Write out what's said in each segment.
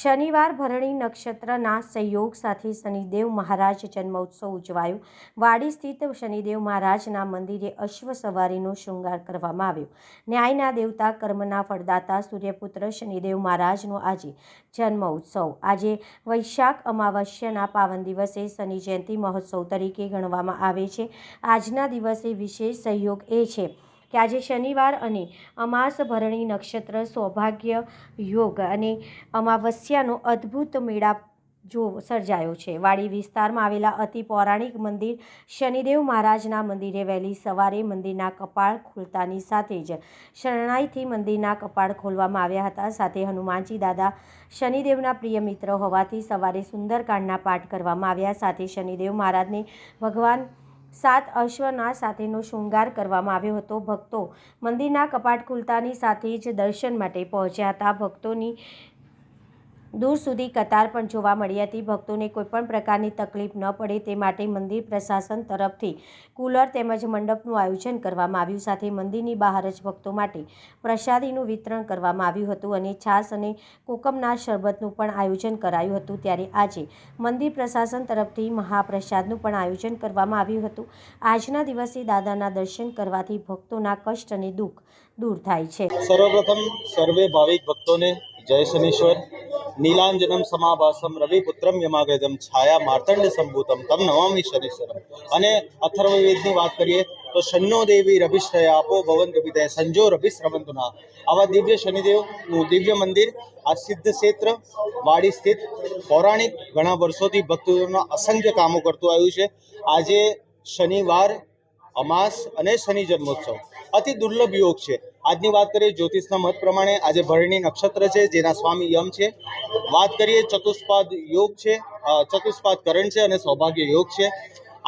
શનિવાર ભરણી નક્ષત્રના સંયોગ સાથે શનિદેવ મહારાજ જન્મોત્સવ ઉજવાયો। વાડી સ્થિત શનિદેવ મહારાજના મંદિરે અશ્વ સવારીનો શૃંગાર કરવામાં આવ્યો। ન્યાયના દેવતા, કર્મના ફળદાતા સૂર્યપુત્ર શનિદેવ મહારાજનો આજે જન્મોત્સવ। આજે વૈશાખ અમાવસ્યાના પાવન દિવસે શનિ જયંતિ મહોત્સવ તરીકે ગણવામાં આવે છે। આજના દિવસે વિશેષ સંયોગ એ છે કે આજે શનિવાર અને અમાસ ભરણી નક્ષત્ર, સૌભાગ્ય યોગ અને અમાવસ્યાનો અદ્ભુત મેળાપ સર્જાયો છે। વાડી વિસ્તારમાં આવેલા અતિ પૌરાણિક મંદિર શનિદેવ મહારાજના મંદિરે વહેલી સવારે મંદિરના કપાળ ખુલતાની સાથે જ શરણાઈથી મંદિરના કપાળ ખોલવામાં આવ્યા હતા। સાથે હનુમાનજી દાદા શનિદેવના પ્રિય મિત્ર હોવાથી સવારે સુંદરકાંડના પાઠ કરવામાં આવ્યા। સાથે શનિદેવ મહારાજને ભગવાન 7 અશ્વના સાથેનો શૃંગાર કરવામાં આવ્યો હતો। ભક્તો મંદિરના કપાટ ખુલતાની સાથે જ દર્શન માટે પહોંચ્યા હતા। ભક્તોની દૂર સુધી કતાર પણ જોવા મળી હતી। ભક્તોને કોઈપણ પ્રકારની તકલીફ ન પડે તે માટે મંદિર પ્રશાસન તરફથી કુલર તેમજ મંડપનું આયોજન કરવામાં આવ્યું। સાથે મંદિરની બહાર જ ભક્તો માટે પ્રસાદીનું વિતરણ કરવામાં આવ્યું હતું અને છાશ અને કોકમના શરબતનું પણ આયોજન કરાયું હતું। ત્યારે આજે મંદિર પ્રશાસન તરફથી મહાપ્રસાદનું પણ આયોજન કરવામાં આવ્યું હતું। આજના દિવસે દાદાના દર્શન કરવાથી ભક્તોના કષ્ટ અને દુઃખ દૂર થાય છે। સર્વપ્રથમ સર્વે ભાવિક ભક્તોને જય શનીશ્વર। નીલાંજનમ સમાભાસમ રવિપુત્રમ યમાગ્રજમ છાયા માર્તંડ સંભૂતમ તમ નમામિ શનીશ્વરમ। અને અથર્વવેદની વાત કરીએ તો શન્નો દેવી રભિશ્રયા આપો ભવંત વિદય સંજો રભિશ્રવંતુના। આવા દિવ્ય શનિદેવનું દિવ્ય મંદિર આ સિદ્ધ ક્ષેત્ર વાડી સ્થિત પૌરાણિક ઘણા વર્ષોથી ભક્તોના અસંખ્ય કામો કરતું આવ્યું છે। આજે શનિવાર, અમાસ અને શનિ જન્મોત્સવ અતિ દુર્લભ યોગ છે। આજની વાત કરીએ જ્યોતિષના મત પ્રમાણે આજે ભરણી નક્ષત્ર છે, જેના સ્વામી યમ છે। વાત કરીએ ચતુષ્પાદ યોગ છે, ચતુષ્પાદ કરણ છે અને સૌભાગ્ય યોગ છે।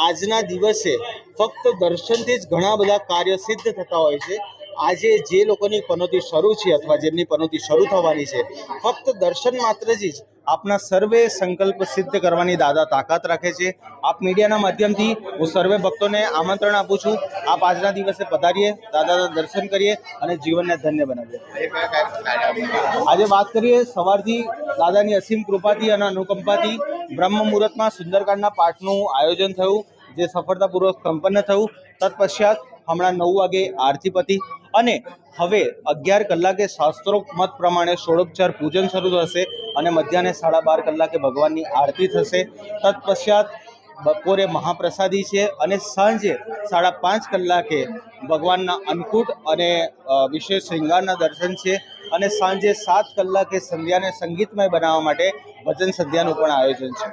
આજના દિવસે ફક્ત દર્શનથી જ ઘણા બધા કાર્ય સિદ્ધ થતા હોય છે। આજે જે લોકોની પનોતી શરૂ છે અથવા જેમની પનોતી શરૂ થવાની છે, ફક્ત દર્શન માત્રથી જ આપના સર્વે સંકલ્પ સિદ્ધ કરવાની દાદા તાકાત રાખે છે। આપ મીડિયાના માધ્યમથી હું સર્વે ભક્તોને આમંત્રણ આપું છું, આપ આજના દિવસે પધારીએ, દાદાના દર્શન કરીએ અને જીવનને ધન્ય બનાવીએ। આજે વાત કરીએ સવારથી દાદાની અસીમ કૃપાથી અને અનુકંપાથી બ્રહ્મ મુહૂર્તમાં સુંદરકાંડના પાઠનું આયોજન થયું, જે સફળતાપૂર્વક સંપન્ન થયું। તત્પશ્ચાત હમણાં 9 વાગે આરતી પતી અને હવે 11 કલાકે શાસ્ત્રોક્ત મત પ્રમાણે ષોડોપચાર પૂજન શરૂ થશે અને મધ્યાહ્ને 12:30 કલાકે ભગવાનની આરતી થશે। તત્પશ્ચાત બપોરે મહાપ્રસાદી છે અને સાંજે 5:30 કલાકે ભગવાનના અન્નકૂટ અને વિશેષ શૃંગારના દર્શન છે અને સાંજે 7 કલાકે સંધ્યાને સંગીતમય બનાવવા માટે ભજન સંધ્યાનું પણ આયોજન છે।